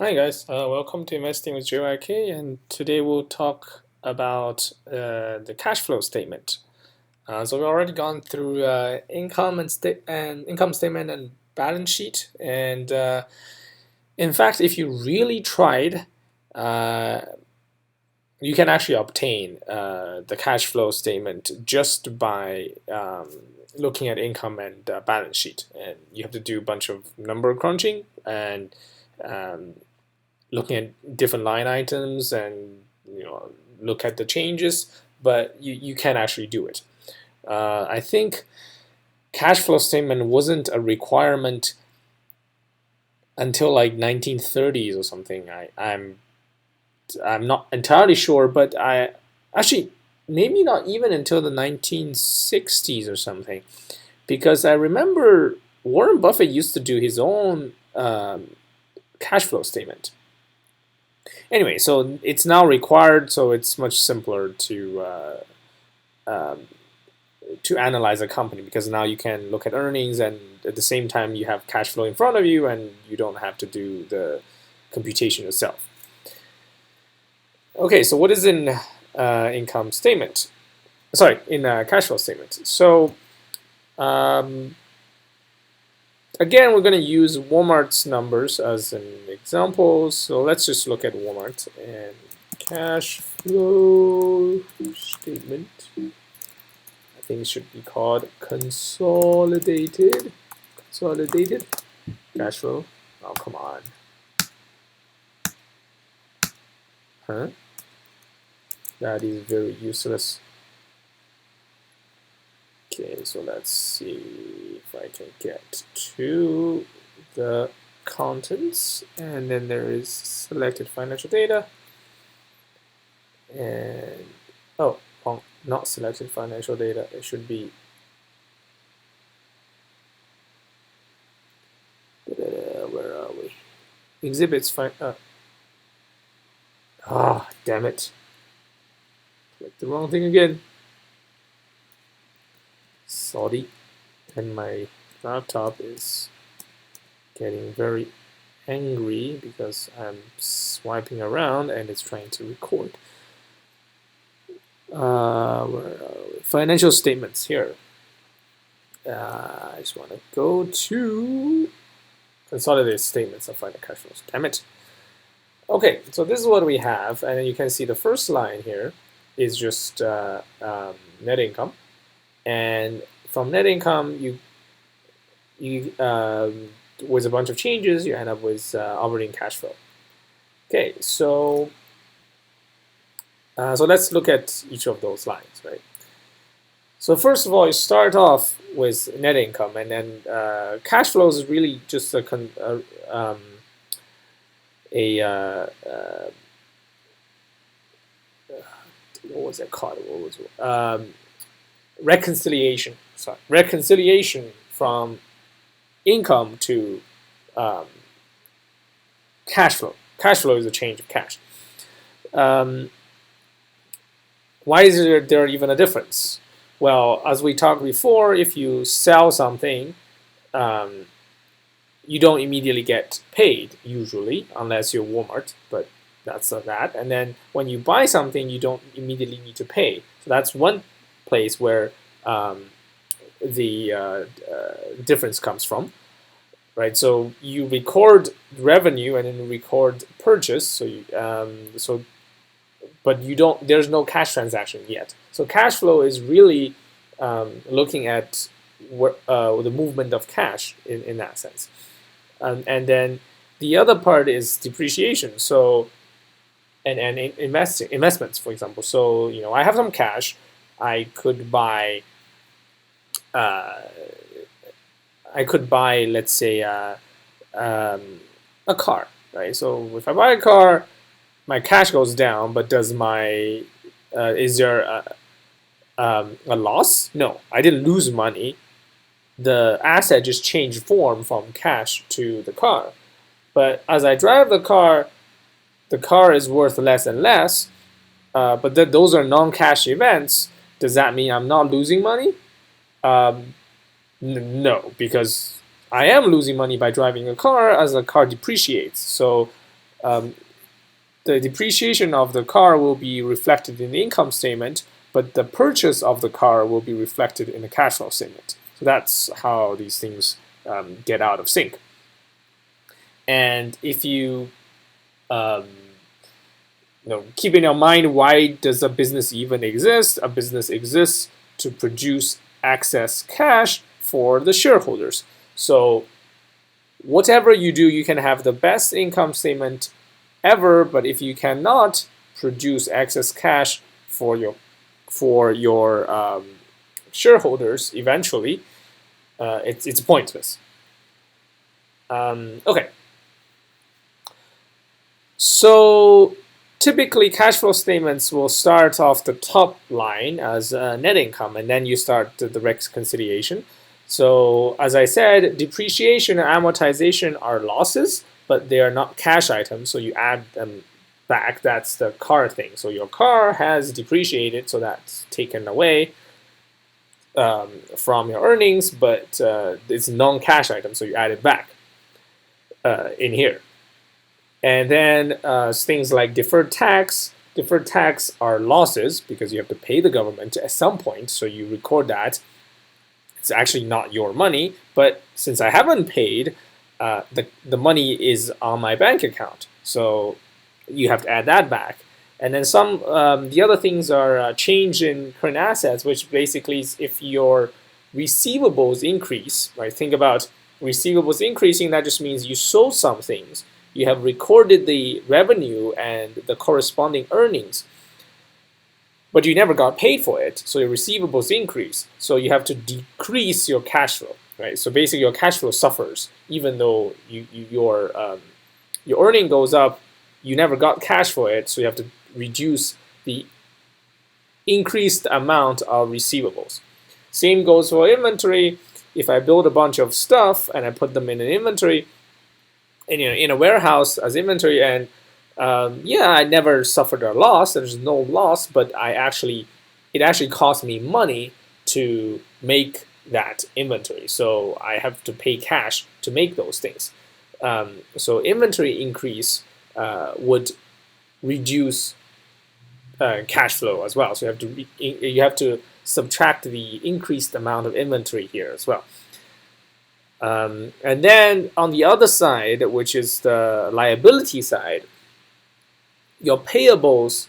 Hi guys, welcome to Investing with JYK, and today we'll talk about the cash flow statement. So we've already gone through income statement and balance sheet, and in fact, if you really tried, uh, you can actually obtain the cash flow statement just by looking at income and balance sheet, and you have to do a bunch of number crunching and um, looking at different line items and look at the changes, but you can actually do it. I think cash flow statement wasn't a requirement until like 1930s or something. I'm not entirely sure, but I actually maybe not even until the 1960s or something, because I remember Warren Buffett used to do his own cash flow statement. Anyway, so it's now required, so it's much simpler um, to analyze a company because now you can look at earnings and at the same time you have cash flow in front of you and you don't have to do the computation yourself. Okay, so what is in income statement? Sorry, in cash flow statement. So um, again, we're going to use Walmart's numbers as an example. So let's just look at Walmart and cash flow statement. I think it should be called consolidated cash flow. Oh, come on. Huh? That is very useless. Okay, so let's see if I can get to the contents, and then there is selected financial data, and oh, well, not selected financial data. It should be where are we? Exhibits. Damn it! Click the wrong thing again. Sorry, and my laptop is getting very angry because I'm swiping around and it's trying to record. Where are we? Financial statements here. I just want to go to consolidated statements of financial cash flows. Damn it. Okay, so this is what we have, and then you can see the first line here is just net income, and from net income you with a bunch of changes you end up with operating cash flow. Okay, so let's look at each of those lines, right? So first of all, you start off with net income, and then cash flow is really just what was it called? What was it? Reconciliation. Sorry, reconciliation from income to um, cash flow. Cash flow is a change of cash. Why is there even a difference? Well, as we talked before, if you sell something, you don't immediately get paid usually, unless you're Walmart, but that's that. And then when you buy something, you don't immediately need to pay. So that's one place where the difference comes from, right? So you record revenue and then you record purchase. So but you don't. There's no cash transaction yet. So cash flow is really looking at the movement of cash in that sense. And then the other part is depreciation. So and investments, for example. So I have some cash. I could buy. Let's say, a car, right? So if I buy a car, my cash goes down, but does my is there a loss? No, I didn't lose money. The asset just changed form from cash to the car. But as I drive the car is worth less and less. But those are non-cash events. Does that mean I'm not losing money? No, because I am losing money by driving a car as the car depreciates. So the depreciation of the car will be reflected in the income statement, but the purchase of the car will be reflected in the cash flow statement. So that's how these things get out of sync. And if you keep in your mind, why does a business even exist? A business exists to produce excess cash for the shareholders. So whatever you do, you can have the best income statement ever, but if you cannot produce excess cash for your shareholders eventually, it's pointless. Okay. So typically, cash flow statements will start off the top line as net income, and then you start the reconciliation. So as I said, depreciation and amortization are losses, but they are not cash items, so you add them back. That's the car thing. So your car has depreciated, so that's taken away from your earnings, but it's a non-cash item, so you add it back in here. And then things like deferred tax. Deferred tax are losses because you have to pay the government at some point, so you record that. It's actually not your money, but since I haven't paid, the money is on my bank account, so you have to add that back. And then the other things are change in current assets, which basically is if your receivables increase, right? Think about receivables increasing, that just means you sold some things. You have recorded the revenue and the corresponding earnings, but you never got paid for it, so your receivables increase. So you have to decrease your cash flow, right? So basically, your cash flow suffers, even though your earning goes up. You never got cash for it, so you have to reduce the increased amount of receivables. Same goes for inventory. If I build a bunch of stuff and I put them in an inventory, in a warehouse as inventory, and I never suffered a loss. There's no loss, but it actually cost me money to make that inventory. So I have to pay cash to make those things. So inventory increase would reduce cash flow as well. So you have to subtract the increased amount of inventory here as well. And then on the other side, which is the liability side, your payables,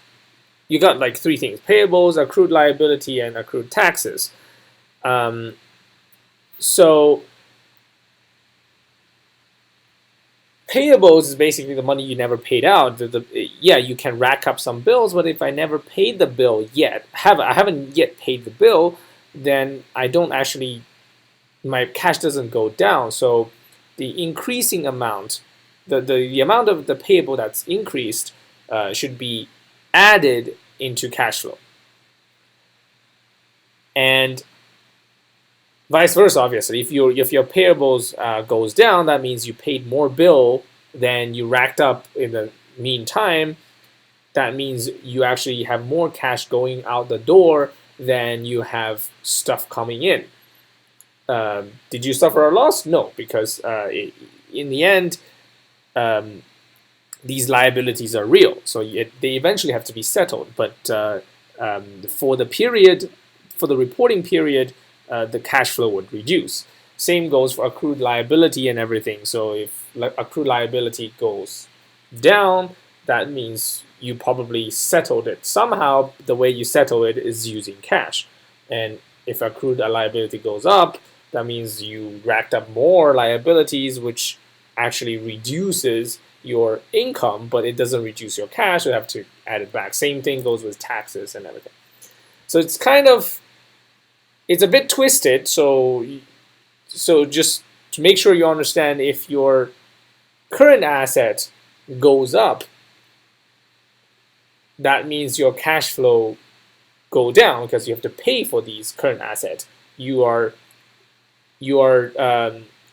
you got like three things: payables, accrued liability, and accrued taxes. So payables is basically the money you never paid out. You can rack up some bills, but if I never paid the bill yet, I haven't yet paid the bill, then I don't actually, my cash doesn't go down. So the increasing amount, the amount of the payable that's increased should be added into cash flow. And vice versa, obviously. If your payables goes down, that means you paid more bill than you racked up in the meantime. That means you actually have more cash going out the door than you have stuff coming in. Did you suffer a loss? No, because in the end, these liabilities are real, so they eventually have to be settled. But for the reporting period, the cash flow would reduce. Same goes for accrued liability and everything. So if accrued liability goes down, that means you probably settled it somehow. The way you settle it is using cash. And if accrued liability goes up, that means you racked up more liabilities, which actually reduces your income, but it doesn't reduce your cash. You have to add it back. Same thing goes with taxes and everything. So it's a bit twisted. So just to make sure you understand, if your current asset goes up, that means your cash flow go down because you have to pay for these current assets. You are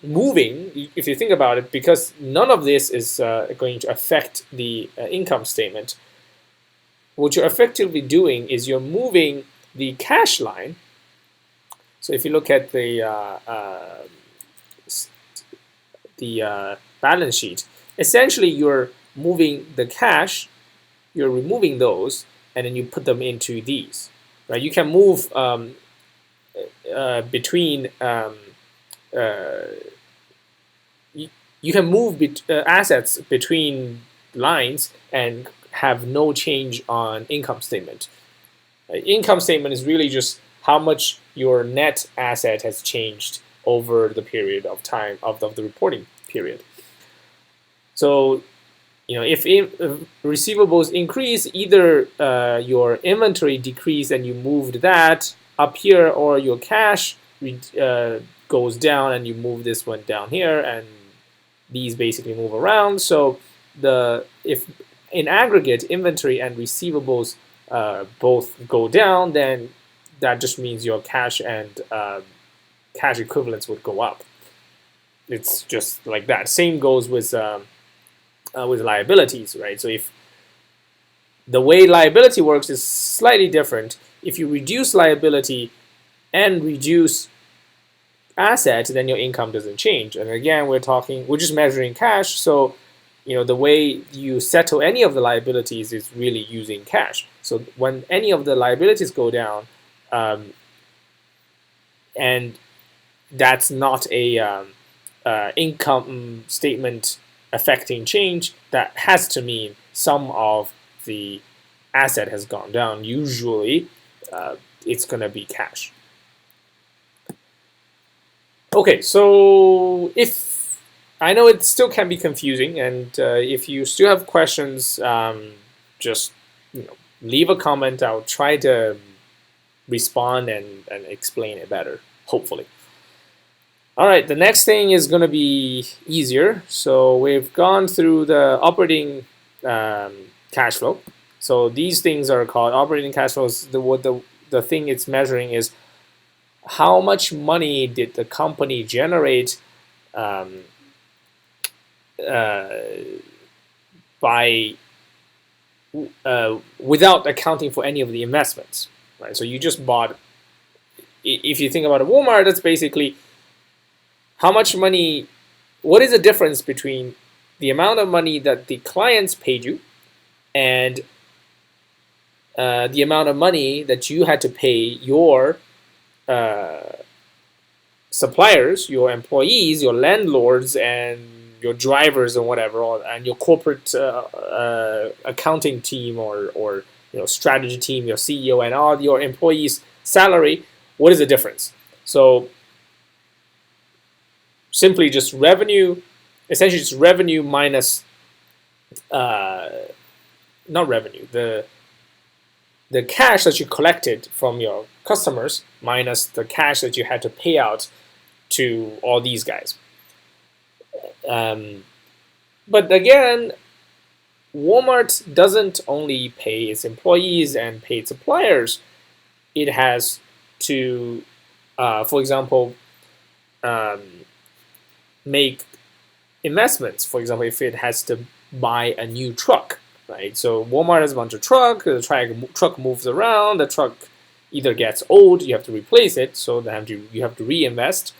moving, if you think about it, because none of this is going to affect the income statement. What you're effectively doing is you're moving the cash line. So if you look at the balance sheet, essentially you're moving the cash, you're removing those, and then you put them into these. Right? You can move between you can move assets between lines and have no change on income statement. Income statement is really just how much your net asset has changed over the period of time of the reporting period. So, if receivables increase, either your inventory decreased and you moved that up here, or your cash goes down and you move this one down here, and these basically move around. So if in aggregate inventory and receivables both go down, then that just means your cash and cash equivalents would go up. It's just like that. Same goes with liabilities, right? So if the way liability works is slightly different, if you reduce liability and reduce asset, then your income doesn't change. And again, we're just measuring cash. So, the way you settle any of the liabilities is really using cash. So when any of the liabilities go down, and that's not a income statement affecting change, that has to mean some of the asset has gone down. Usually, it's going to be cash. Okay, so if I know it still can be confusing, and if you still have questions, just leave a comment. I'll try to respond and explain it better, hopefully. All right, the next thing is going to be easier. So we've gone through the operating cash flow. So these things are called operating cash flows. The thing it's measuring is how much money did the company generate without accounting for any of the investments, right? So you just bought. If you think about a Walmart, that's basically how much money. What is the difference between the amount of money that the clients paid you and the amount of money that you had to pay your suppliers, your employees, your landlords, and your drivers and whatever, and your corporate accounting team or strategy team, your CEO, and all your employees' salary. What is the difference? So simply just revenue, essentially just revenue minus not revenue, the cash that you collected from your customers minus the cash that you had to pay out to all these guys. But again, Walmart doesn't only pay its employees and pay its suppliers. It has to, for example, make investments. For example, if it has to buy a new truck, right? So Walmart has a bunch of trucks. The truck moves around. The truck either gets old, you have to replace it, so you have to reinvest,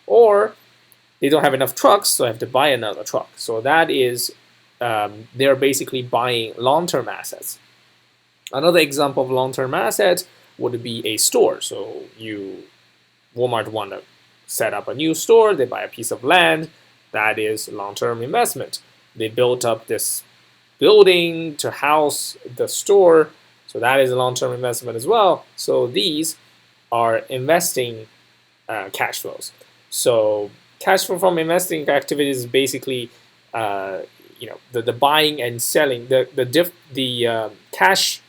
or they don't have enough trucks, so they have to buy another truck. So that is, they're basically buying long-term assets. Another example of long-term asset would be a store. So Walmart want to set up a new store. They buy a piece of land. That is long-term investment. They built up this building to house the store. So that is a long-term investment as well. So these are investing cash flows. So cash flow from investing activities is basically, the buying and selling, the cash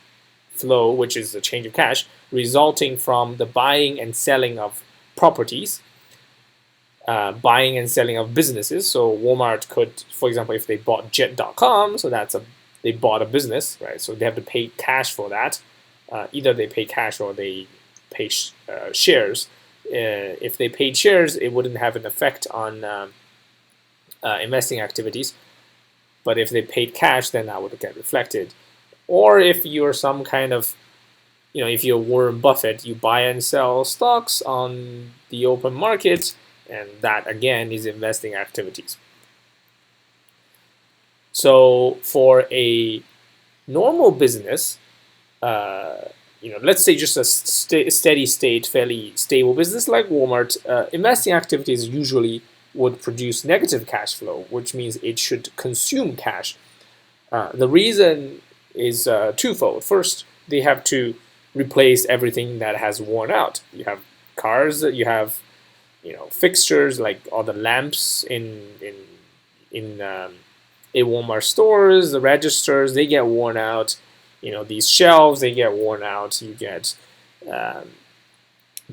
flow, which is the change of cash, resulting from the buying and selling of properties, buying and selling of businesses. So Walmart could, for example, if they bought Jet.com, so they bought a business, right? So they have to pay cash for that. Either they pay cash or they pay shares. If they paid shares, it wouldn't have an effect on investing activities. But if they paid cash, then that would get reflected. Or if you're some kind of, if you're Warren Buffett, you buy and sell stocks on the open market, and that again is investing activities. So for a normal business, let's say just a steady state, fairly stable business like Walmart, investing activities usually would produce negative cash flow, which means it should consume cash. The reason is twofold. First, they have to replace everything that has worn out. You have cars, you have fixtures like all the lamps in Walmart stores, the registers, they get worn out. These shelves, they get worn out. You get um,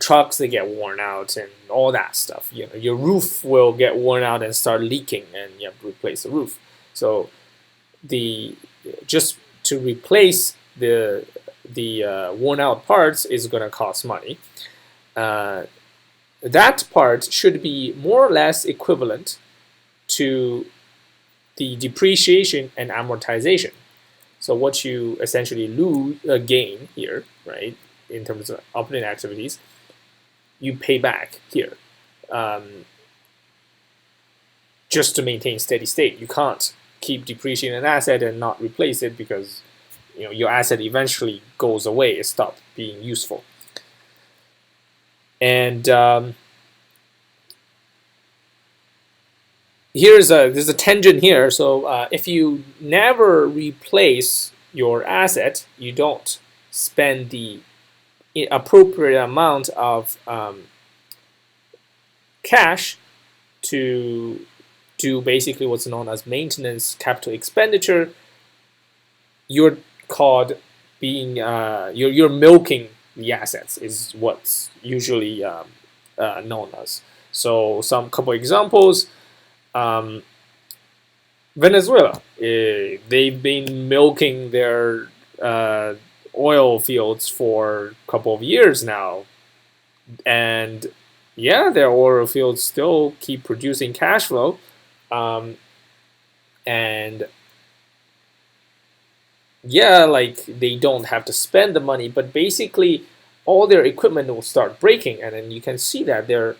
trucks, they get worn out, and all that stuff. Your roof will get worn out and start leaking, and you have to replace the roof. So the just to replace the worn out parts is going to cost money. That part should be more or less equivalent to the depreciation and amortization. So what you essentially gain here, right, in terms of operating activities, you pay back here, just to maintain steady state. You can't keep depreciating an asset and not replace it because your asset eventually goes away. It stops being useful. And there's a tangent here. So if you never replace your asset, you don't spend the appropriate amount of cash to do basically what's known as maintenance capital expenditure, you're called being you're milking the assets is what's usually known as. So some couple examples. Venezuela, they've been milking their oil fields for a couple of years now, and yeah, their oil fields still keep producing cash flow, and yeah, like they don't have to spend the money, but basically all their equipment will start breaking, and then you can see that their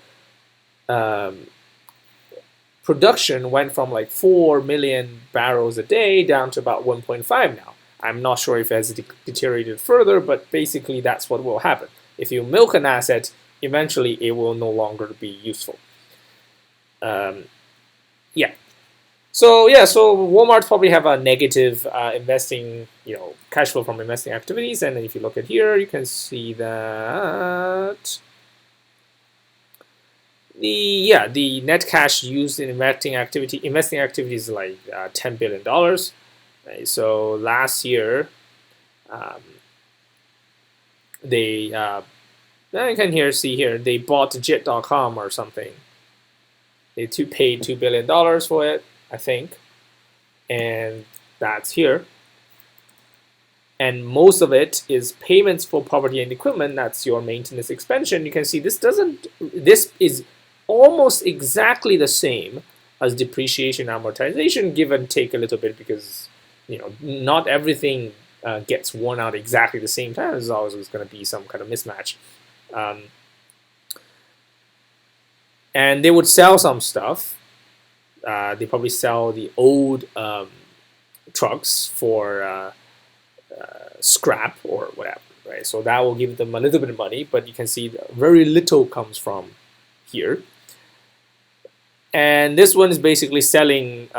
production went from like 4 million barrels a day down to about 1.5 now. I'm not sure if it has deteriorated further, but basically that's what will happen. If you milk an asset, eventually it will no longer be useful. Yeah. So Walmart probably have a negative investing, cash flow from investing activities, and then if you look at here, you can see that the net cash used in investing activities is like $10 billion. Right? So last year, they you can see here they bought Jet.com or something. They paid $2 billion for it, I think, and that's here. And most of it is payments for property and equipment. That's your maintenance expansion. You can see this is almost exactly the same as depreciation amortization, give and take a little bit, because not everything gets worn out exactly the same time. There's always going to be some kind of mismatch. And they would sell some stuff. They probably sell the old trucks for scrap or whatever, right? So that will give them a little bit of money, but you can see very little comes from here. And this one is basically selling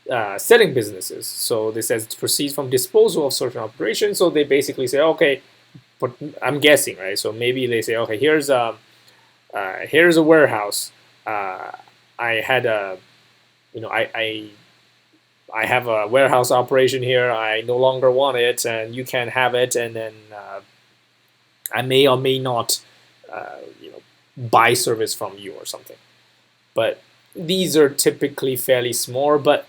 businesses. So this says proceeds from disposal of certain operations. So they basically say, okay, but I'm guessing, right? So maybe they say, okay, here's a warehouse. I had I have a warehouse operation here. I no longer want it, and you can have it. And then I may or may not, buy service from you or something. But these are typically fairly small. But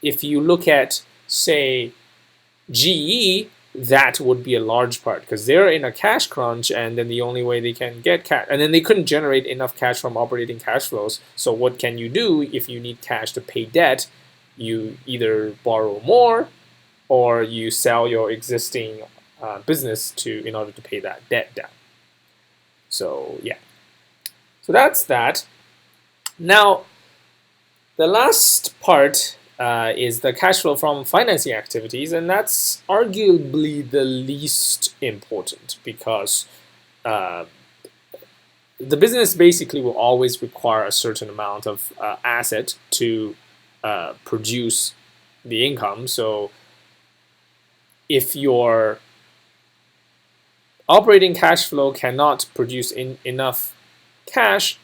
if you look at, say, GE, that would be a large part because they're in a cash crunch, and then the only way they can get cash, and then they couldn't generate enough cash from operating cash flows. So what can you do if you need cash to pay debt? You either borrow more, or you sell your existing business in order to pay that debt down. So yeah, so that's that. Now, the last part is the cash flow from financing activities, and that's arguably the least important because uh, the business basically will always require a certain amount of asset to produce the income. So if your operating cash flow cannot produce enough cash,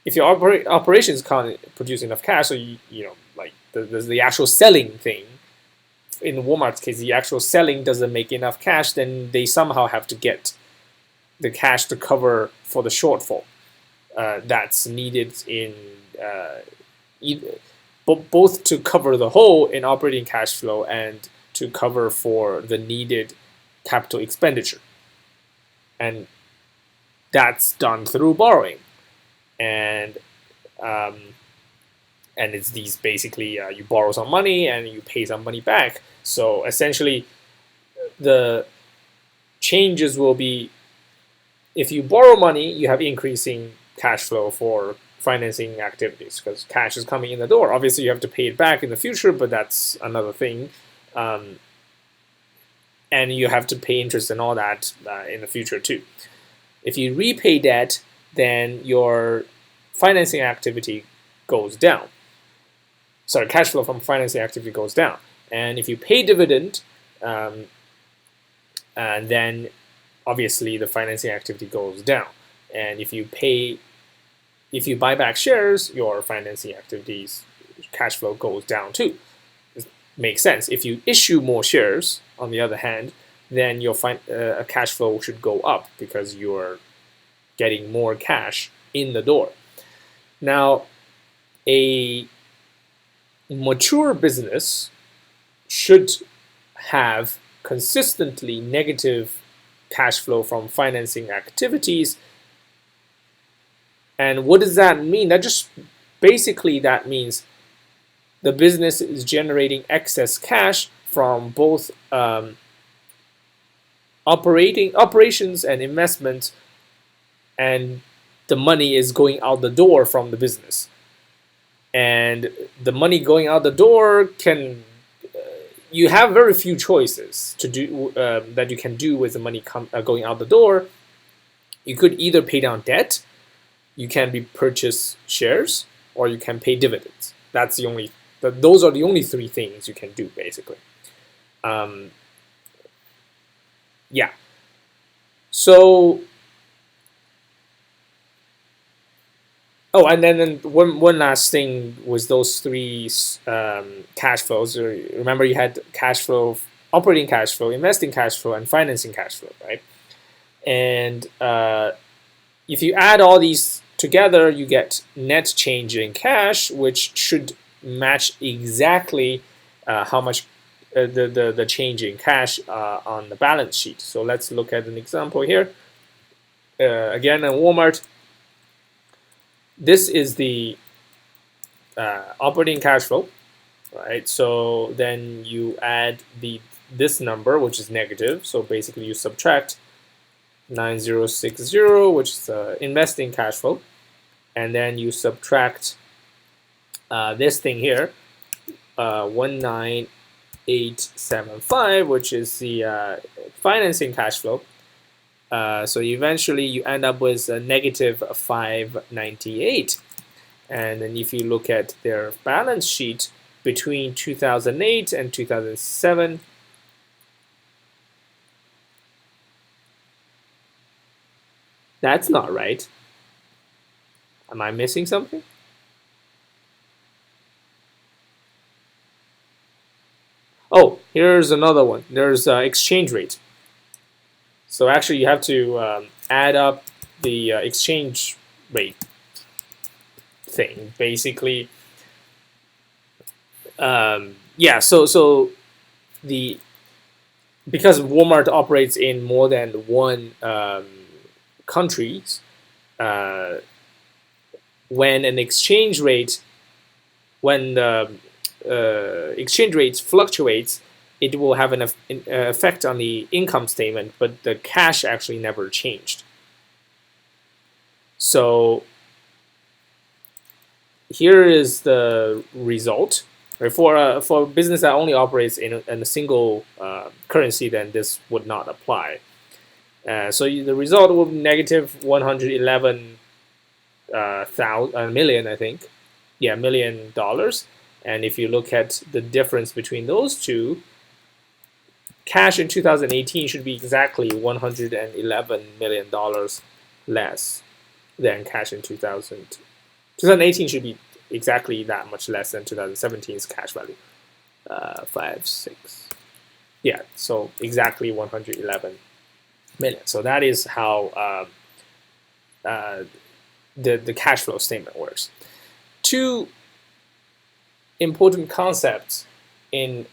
if your operations can't produce enough cash, so you know, like the actual selling thing, in Walmart's case, the actual selling doesn't make enough cash, then they somehow have to get the cash to cover for the shortfall that's needed in both to cover the hole in operating cash flow and to cover for the needed capital expenditure. And that's done through borrowing. And it's these basically you borrow some money and you pay some money back. So essentially, the changes will be, if you borrow money, you have increasing cash flow for financing activities because cash is coming in the door. Obviously, you have to pay it back in the future, but that's another thing. And you have to pay interest and all that in the future too. If you repay debt, then your financing activity goes down. Sorry, cash flow from financing activity goes down. And if you pay dividend, then obviously the financing activity goes down. And if you buy back shares, your financing activities cash flow goes down too. It makes sense. If you issue more shares, on the other hand, then your cash flow should go up because you're getting more cash in the door. Now, a mature business should have consistently negative cash flow from financing activities. And what does that mean? That just basically that means the business is generating excess cash from both operations and investments, and the money is going out the door from the business. And the money going out the door can you have very few choices to do that you can do with the money going out the door. You could either pay down debt, you can purchase shares, or you can pay dividends. Those are the only three things you can do basically. Yeah. So. Oh, and then one last thing was those three cash flows. Remember, you had cash flow, operating cash flow, investing cash flow, and financing cash flow, right? And if you add all these together, you get net change in cash, which should match exactly how much the change in cash on the balance sheet. So let's look at an example here. Again, in Walmart. This is the operating cash flow, right? So then you add this number, which is negative. So basically, you subtract 9060, which is investing cash flow, and then you subtract this thing here, 19875, which is the financing cash flow. So eventually you end up with a negative 598. And then if you look at their balance sheet between 2008 and 2007, that's not right. Am I missing something? Oh, here's another one. There's exchange rate. So actually, you have to add up the exchange rate thing. Basically, yeah. So because Walmart operates in more than one countries, when the exchange rate fluctuates, it will have an effect on the income statement, but the cash actually never changed. So here is the result. Right? For a business that only operates in a single currency, then this would not apply. So the result will be negative 111 million, I think. Yeah, $1 million. And if you look at the difference between those two, cash in 2018 should be exactly $111 million less than cash in 2000. 2018 should be exactly that much less than 2017's cash value. 5, 6. Yeah, so exactly 111 million. So that is how the cash flow statement works. Two important concepts in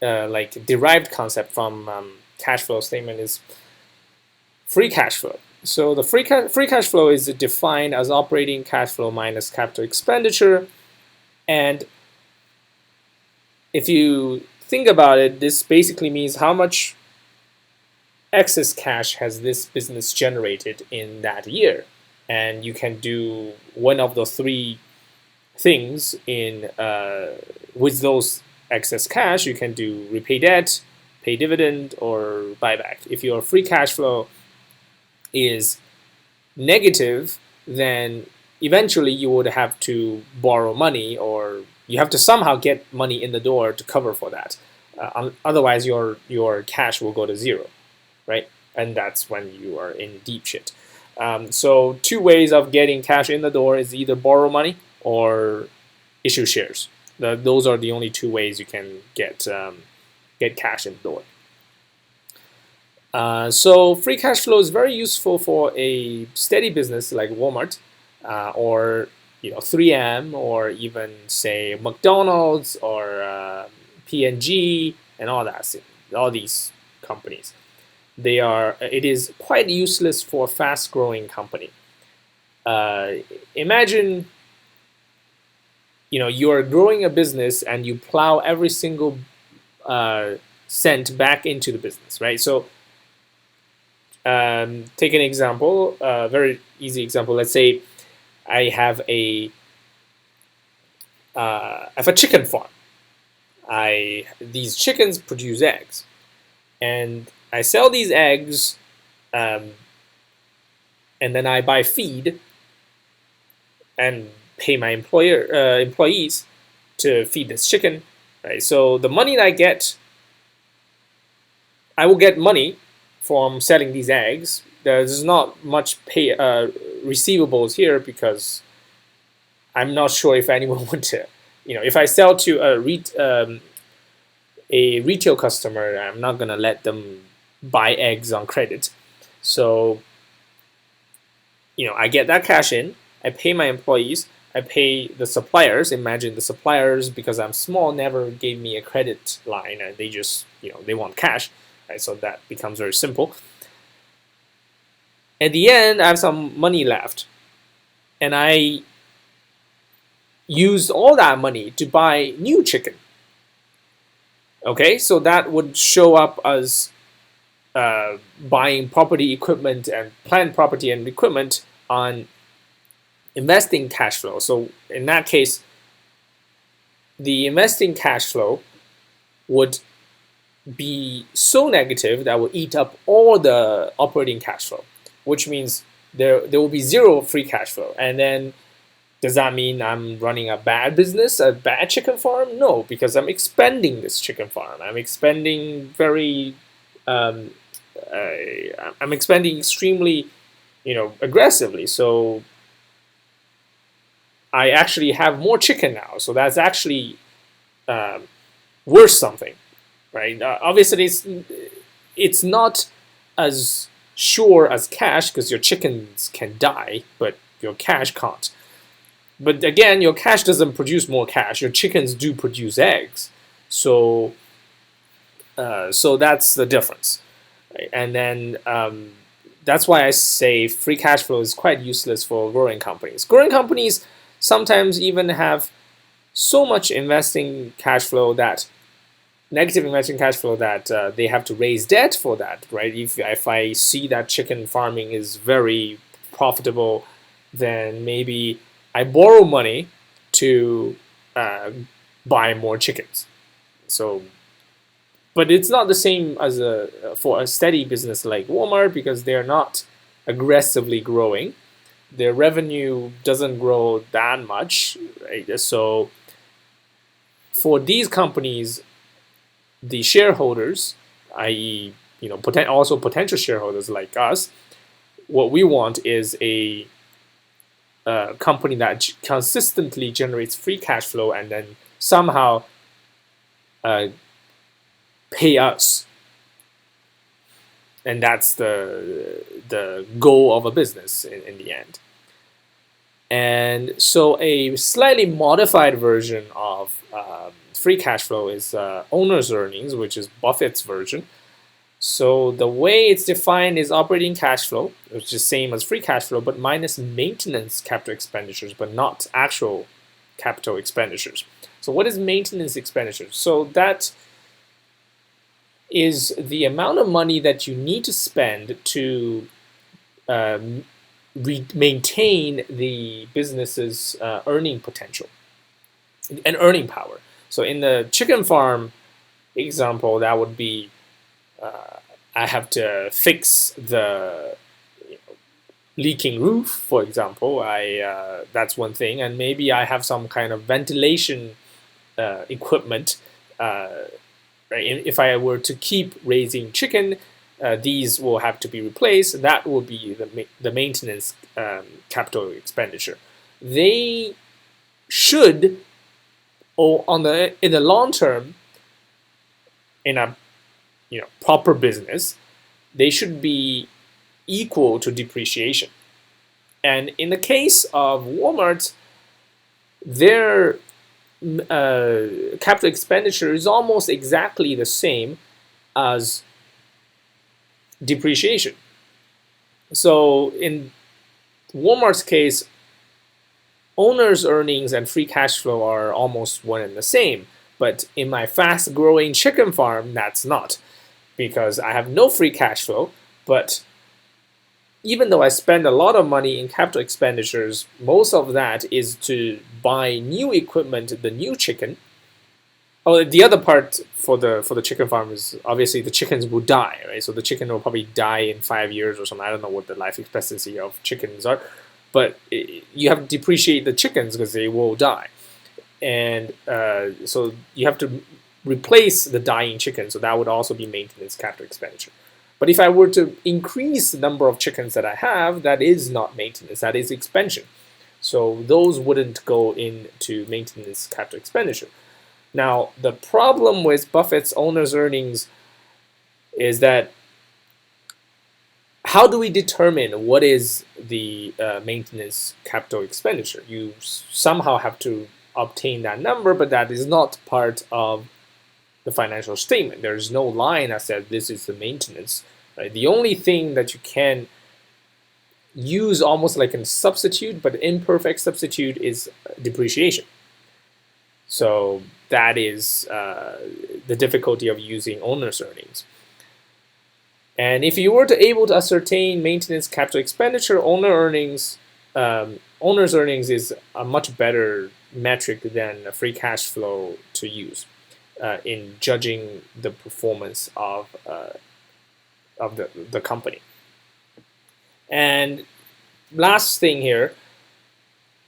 like derived concept from cash flow statement is free cash flow. So the free cash flow is defined as operating cash flow minus capital expenditure. And if you think about it, this basically means how much excess cash has this business generated in that year. And you can do one of the three things in with those excess cash. You can do repay debt, pay dividend, or buyback. If your free cash flow is negative, then eventually you would have to borrow money, or you have to somehow get money in the door to cover for that. Otherwise, your cash will go to zero, right? And that's when you are in deep shit. So two ways of getting cash in the door is either borrow money or issue shares. Those are the only two ways you can get cash in the door. So free cash flow is very useful for a steady business like Walmart, or 3M, or even say McDonald's or P&G and all that. All these companies, it is quite useless for a fast-growing company. Imagine you are growing a business and you plow every single cent back into the business, right? So take an example, a very easy example. Let's say I have a chicken farm. These chickens produce eggs, and I sell these eggs, and then I buy feed and pay my employees to feed this chicken, right? So the money that I get, I will get money from selling these eggs. There's not much receivables here because I'm not sure if anyone would, if I sell to a retail customer, I'm not gonna let them buy eggs on credit. So, I get that cash in, I pay my employees, I pay the suppliers. Imagine the suppliers, because I'm small, never gave me a credit line, and they just, they want cash. Right, so that becomes very simple. At the end, I have some money left, and I used all that money to buy new chicken. Okay, so that would show up as buying property, equipment, and plant property and equipment on investing cash flow. So in that case, the investing cash flow would be so negative that will eat up all the operating cash flow, which means there will be zero free cash flow. And then does that mean I'm running a bad business, a bad chicken farm? No, because I'm expanding this chicken farm. I'm expanding I'm expanding extremely, aggressively. So I actually have more chicken now. So that's actually worth something. Right? Obviously, it's not as sure as cash because your chickens can die, but your cash can't. But again, your cash doesn't produce more cash. Your chickens do produce eggs, so that's the difference. Right? And then that's why I say free cash flow is quite useless for growing companies. Growing companies sometimes even have so much investing cash flow that negative investing cash flow that they have to raise debt for that, right? If I see that chicken farming is very profitable, then maybe I borrow money to buy more chickens. So, but it's not the same as for a steady business like Walmart, because they're not aggressively growing. Their revenue doesn't grow that much, right? So for these companies, the shareholders, i.e., also potential shareholders like us, what we want is a company that consistently generates free cash flow and then somehow pay us, and that's the goal of a business in the end. And so a slightly modified version of free cash flow is owner's earnings, which is Buffett's version. So the way it's defined is operating cash flow, which is same as free cash flow, but minus maintenance capital expenditures, but not actual capital expenditures. So what is maintenance expenditures? So that is the amount of money that you need to spend to maintain the business's earning potential and earning power. So in the chicken farm example, that would be I have to fix the leaking roof, for example. That's one thing, and maybe I have some kind of ventilation equipment. Right? If I were to keep raising chicken, these will have to be replaced. That will be the maintenance capital expenditure. They should, or in the long term, in a proper business, they should be equal to depreciation. And in the case of Walmart, their capital expenditure is almost exactly the same as depreciation. So in Walmart's case, owner's earnings and free cash flow are almost one and the same. But in my fast-growing chicken farm, that's not, because I have no free cash flow. But even though I spend a lot of money in capital expenditures, most of that is to buy new equipment, the new chicken. Oh, the other part for the chicken farm is obviously the chickens will die, right? So the chicken will probably die in 5 years or something. I don't know what the life expectancy of chickens are, but you have to depreciate the chickens because they will die. And so you have to replace the dying chicken, so that would also be maintenance capital expenditure. But if I were to increase the number of chickens that I have, that is not maintenance, that is expansion. So those wouldn't go into maintenance capital expenditure. Now, the problem with Buffett's owner's earnings is that how do we determine what is the maintenance capital expenditure? You somehow have to obtain that number, but that is not part of the financial statement. There's no line that says this is the maintenance. Right? The only thing that you can use almost like a substitute, but imperfect substitute, is depreciation. So that is the difficulty of using owner's earnings. And if you were to able to ascertain maintenance capital expenditure, owner's earnings is a much better metric than free cash flow to use in judging the performance of the company. And last thing here,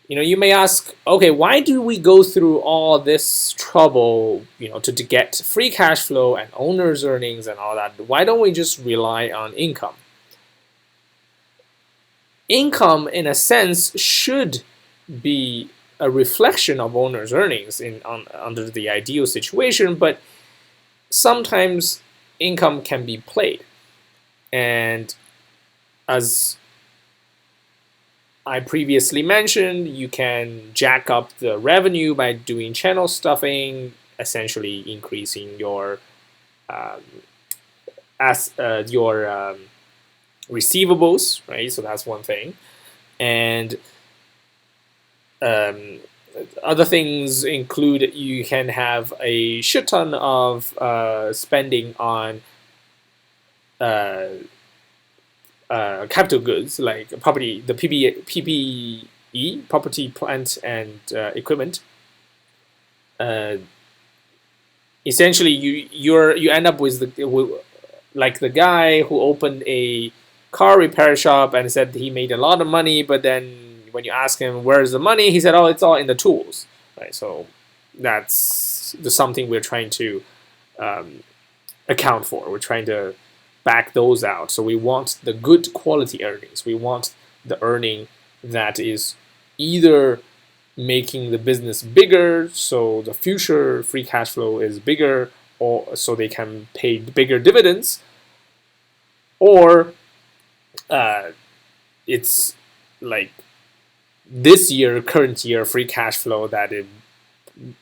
you may ask, okay, why do we go through all this trouble, to get free cash flow and owner's earnings and all that? Why don't we just rely on income? Income, in a sense, should be a reflection of owner's earnings under the ideal situation, but sometimes income can be played. And as I previously mentioned, you can jack up the revenue by doing channel stuffing, essentially increasing your receivables, right? So that's one thing. And other things include you can have a shit ton of spending on capital goods like property, the PPE, property, plant, and equipment. essentially you end up with like the guy who opened a car repair shop and said he made a lot of money, but then when you ask him where's the money, he said, "Oh, it's all in the tools." Right. So that's something we're trying to account for. We're trying to back those out. So we want the good quality earnings. We want the earning that is either making the business bigger, so the future free cash flow is bigger, or so they can pay bigger dividends, or it's like this year, current year free cash flow that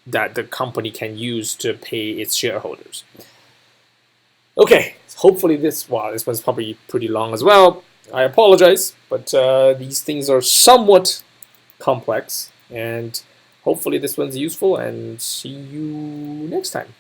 the company can use to pay its shareholders. Okay, hopefully this was probably pretty long as well. I apologize, but these things are somewhat complex, and hopefully this one's useful, and see you next time.